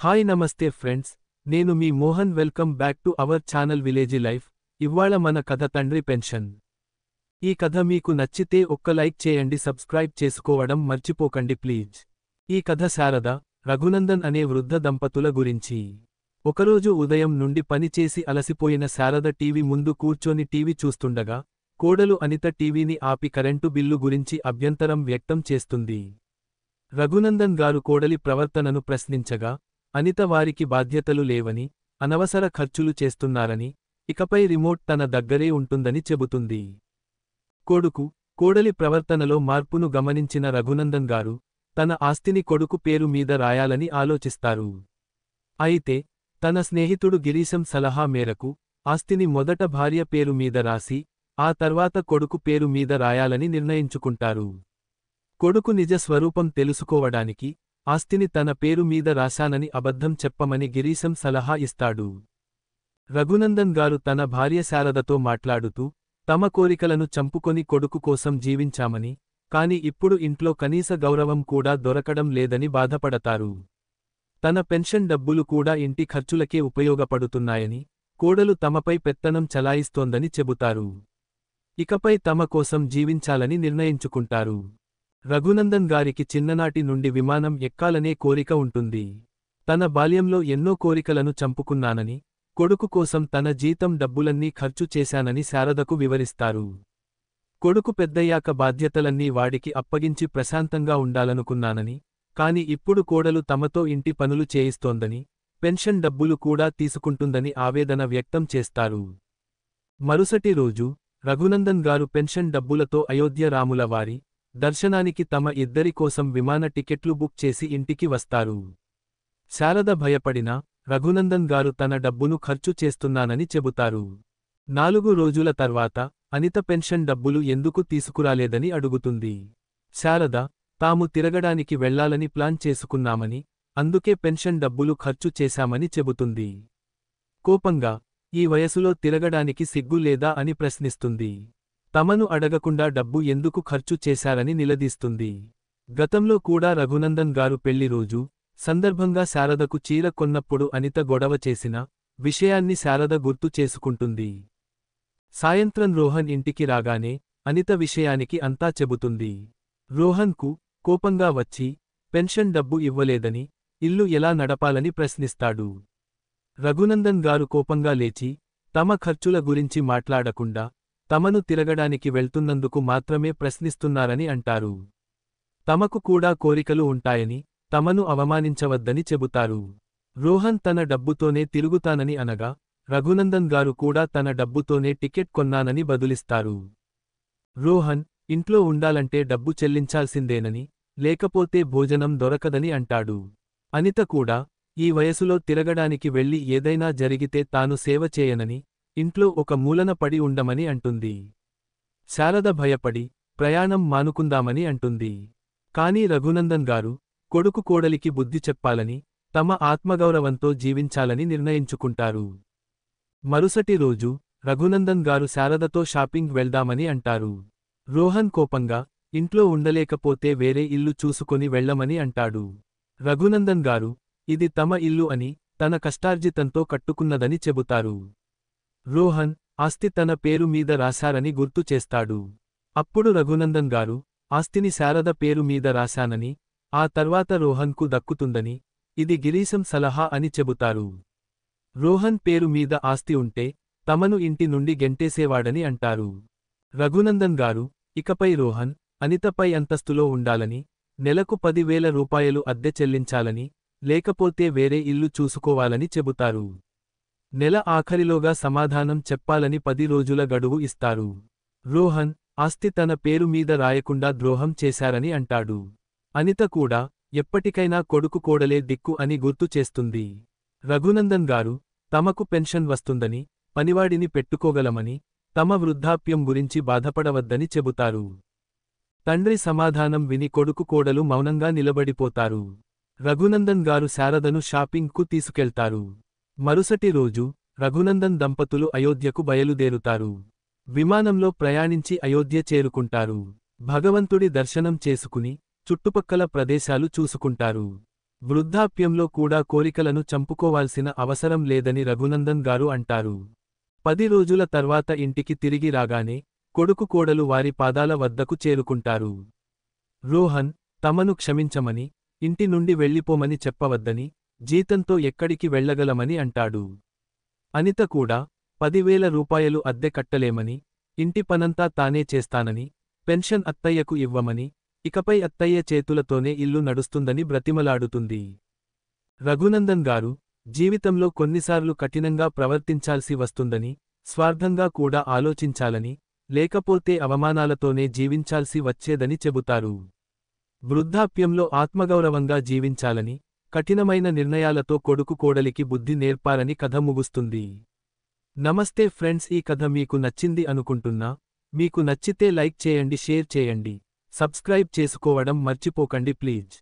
Hi నమస్తే friends, నేను మీ Mohan. Welcome back to our channel village life. ఇవ్వాళ మన కథ తండ్రి పెన్షన్. ఈ కథ మీకు నచ్చితే ఒక్క లైక్ చేయండి, సబ్స్క్రైబ్ చేసుకోవడం మర్చిపోకండి ప్లీజ్. ఈ కథ శారద, రఘునందన్ అనే వృద్ధ దంపతుల గురించి. ఒకరోజు ఉదయం నుండి పనిచేసి అలసిపోయిన శారద టీవీ ముందు కూర్చొని టీవీ చూస్తుండగా కోడలు అనిత టీవీని ఆపి కరెంటు బిల్లు గురించి అభ్యంతరం వ్యక్తం చేస్తుంది. రఘునందన్ గారు కోడలి ప్రవర్తనను ప్రశ్నించగా అనిత వారికి బాధ్యతలు లేవని, అనవసర ఖర్చులు చేస్తున్నారని, ఇకపై రిమోట్ తన దగ్గరే ఉంటుందని చెబుతుంది. కోడలి ప్రవర్తనలో మార్పును గమనించిన రఘునందన్ గారు తన ఆస్తిని కొడుకు పేరు మీద రాయాలని ఆలోచిస్తారు. అయితే తన స్నేహితుడు గిరీశం సలహా మేరకు ఆస్తిని మొదట భార్య పేరు మీద రాసి ఆ తర్వాత కొడుకు పేరు మీద రాయాలని నిర్ణయించుకుంటారు. కొడుకు నిజ స్వరూపం తెలుసుకోవడానికి ఆస్తిని తన పేరు మీద రాశానని అబద్ధం చెప్పమని గిరీశం సలహా ఇస్తాడు. రఘునందన్ గారు తన భార్య శారదతో మాట్లాడుతూ తమ కోరికలను చంపుకొని కొడుకు కోసం జీవించామని, కాని ఇప్పుడు ఇంట్లో కనీస గౌరవం కూడా దొరకడం లేదని బాధపడతారు. తన పెన్షన్ డబ్బులు కూడా ఇంటి ఖర్చులకే ఉపయోగపడుతున్నాయని, కోడలు తమపై పెత్తనం చలాయిస్తోందని చెబుతారు. ఇకపై తమ కోసం జీవించాలని నిర్ణయించుకుంటారు. రఘునందన్ గారికి చిన్ననాటి నుండి విమానం ఎక్కాలనే కోరిక ఉంటుంది. తన బాల్యంలో ఎన్నో కోరికలను చంపుకున్నానని, కొడుకు కోసం తన జీతం డబ్బులన్నీ ఖర్చు చేశానని శారదకు వివరిస్తారు. కొడుకు పెద్దయ్యాక బాధ్యతలన్నీ వాడికి అప్పగించి ప్రశాంతంగా ఉండాలనుకున్నానని, కాని ఇప్పుడు కోడలు తమతో ఇంటి పనులు చేయిస్తోందని, పెన్షన్ డబ్బులు కూడా తీసుకుంటుందని ఆవేదన వ్యక్తం చేస్తారు. మరుసటి రోజు రఘునందన్ గారు పెన్షన్ డబ్బులతో అయోధ్య రాముల వారి దర్శనానికి తమ ఇద్దరి కోసం విమాన టికెట్లు బుక్ చేసి ఇంటికి వస్తారు. శారద భయపడినా రఘునందన్ గారు తన డబ్బును ఖర్చు చేస్తున్నానని చెబుతారు. 4 రోజుల తర్వాత అనిత పెన్షన్ డబ్బులు ఎందుకు తీసుకురాలేదని అడుగుతుంది. శారద, తాము తిరగడానికి వెళ్లాలని ప్లాన్ చేసుకున్నామని, అందుకే పెన్షన్ డబ్బులు ఖర్చు చేశామని చెబుతుంది. కోపంగా, ఈ వయసులో తిరగడానికి సిగ్గు లేదా అని ప్రశ్నిస్తుంది. తమను అడగకుండా డబ్బు ఎందుకు ఖర్చు చేశారని నిలదీస్తుంది. గతంలో కూడా రఘునందన్ గారు పెళ్లి రోజు సందర్భంగా శారదకు చీర కొన్నప్పుడు అనిత గొడవ చేసిన విషయాన్ని శారద గుర్తు చేసుకుంటుంది. సాయంత్రం రోహన్ ఇంటికి రాగానే అనిత విషయానికి అంతా చెబుతుంది. రోహన్కు కోపంగా వచ్చి పెన్షన్ డబ్బు ఇవ్వలేదని, ఇల్లు ఎలా నడపాలని ప్రశ్నిస్తాడు. రఘునందన్ గారు కోపంగా లేచి తమ ఖర్చుల గురించి మాట్లాడకుండా తమను తిరగడానికి వెళ్తున్నందుకు మాత్రమే ప్రశ్నిస్తున్నారని అంటారు. తమకు కూడా కోరికలు ఉంటాయని, తమను అవమానించవద్దని చెబుతారు. రోహన్ తన డబ్బుతోనే తిరుగుతానని అనగా రఘునందన్ గారు కూడా తన డబ్బుతోనే టికెట్ కొన్నానని బదులిస్తారు. రోహన్ ఇంట్లో ఉండాలంటే డబ్బు చెల్లించాల్సిందేనని, లేకపోతే భోజనం దొరకదని అంటాడు. అనిత కూడా ఈ వయసులో తిరగడానికి వెళ్లి ఏదైనా జరిగితే తాను సేవ చేయనని, ఇంట్లో ఒక మూలన పడి ఉండమని అంటుంది. శారద భయపడి ప్రయాణం మానుకుందామని అంటుంది. కాని రఘునందన్ గారు కొడుకు కోడలికి బుద్ధి చెప్పాలని, తమ ఆత్మగౌరవంతో జీవించాలని నిర్ణయించుకుంటారు. మరుసటి రోజు రఘునందన్ గారు శారదతో షాపింగ్ వెళ్దామని అంటారు. రోహన్ కోపంగా, ఇంట్లో ఉండలేకపోతే వేరే ఇల్లు చూసుకొని వెళ్లమని అంటాడు. రఘునందన్ గారు ఇది తమ ఇల్లు అని, తన కష్టార్జితంతో కట్టుకున్నదని చెబుతారు. రోహన్ ఆస్తి తన పేరు మీద రాశారని గుర్తు చేస్తాడు. అప్పుడు రఘునందన్ గారు ఆస్తిని శారద పేరు మీద రాశానని, ఆ తర్వాత రోహన్కు దక్కుతుందని, ఇది గిరీశం సలహా అని చెబుతారు. రోహన్ పేరు మీద ఆస్తి ఉంటే తమను ఇంటి నుండి గెంటేసేవాడని అంటారు. రఘునందన్ గారు ఇకపై రోహన్, అనితపై అంతస్తులో ఉండాలని, నెలకు 10,000 రూపాయలు అద్దె చెల్లించాలని, లేకపోతే వేరే ఇల్లు చూసుకోవాలని చెబుతారు. నెల ఆఖరిలోగా సమాధానం చెప్పాలని 10 రోజుల గడువు ఇస్తారు. రోహన్ ఆస్తి తన పేరు మీద రాయకుండా ద్రోహం చేశారని అంటాడు. అనిత కూడా ఎప్పటికైనా కొడుకు కోడలే దిక్కు అని గుర్తు చేస్తుంది. రఘునందన్ గారు తమకు పెన్షన్ వస్తుందని, పనివాడిని పెట్టుకోగలమని, తమ వృద్ధాప్యం గురించి బాధపడవద్దని చెబుతారు. తండ్రి సమాధానం విని కొడుకు కోడలు మౌనంగా నిలబడిపోతారు. రఘునందన్ గారు శారదను షాపింగ్కు తీసుకెళ్తారు. మరుసటి రోజు రఘునందన్ దంపతులు అయోధ్యకు బయలుదేరుతారు. విమానంలో ప్రయాణించి అయోధ్య చేరుకుంటారు. భగవంతుడి దర్శనం చేసుకుని చుట్టుపక్కల ప్రదేశాలు చూసుకుంటారు. వృద్ధాప్యంలో కూడా కోరికలను చంపుకోవాల్సిన అవసరం లేదని రఘునందన్ గారు అంటారు. 10 రోజుల తర్వాత ఇంటికి తిరిగి రాగానే కొడుకు కోడలు వారి పాదాల వద్దకు చేరుకుంటారు. రోహన్ తమను క్షమించమని, ఇంటి నుండి వెళ్ళిపోమని చెప్పవద్దని, జీతంతో ఎక్కడికి వెళ్ళగలమని అంటాడు. అనిత కూడా 10,000 రూపాయలు అద్దె కట్టలేమని, ఇంటి పనంతా తానే చేస్తానని, పెన్షన్ అత్తయ్యకు ఇవ్వమని, ఇకపై అత్తయ్య చేతులతోనే ఇల్లు నడుస్తుందని బ్రతిమలాడుతుంది. రఘునందన్ గారు జీవితంలో కొన్నిసార్లు కఠినంగా ప్రవర్తించాల్సి వస్తుందని, స్వార్థంగా కూడా ఆలోచించాలని, లేకపోతే అవమానాలతోనే జీవించాల్సి వచ్చేదని చెబుతారు. వృద్ధాప్యంలో ఆత్మగౌరవంగా జీవించాలని, కఠినమైన నిర్ణయాలతో కొడుకు కోడలికి బుద్ధి నేర్పాలని కథ ముగుస్తుంది. నమస్తే ఫ్రెండ్స్, ఈ కథ మీకు నచ్చింది అనుకుంటున్నా. మీకు నచ్చితే లైక్ చేయండి, షేర్ చేయండి, సబ్స్క్రైబ్ చేసుకోవడం మర్చిపోకండి ప్లీజ్.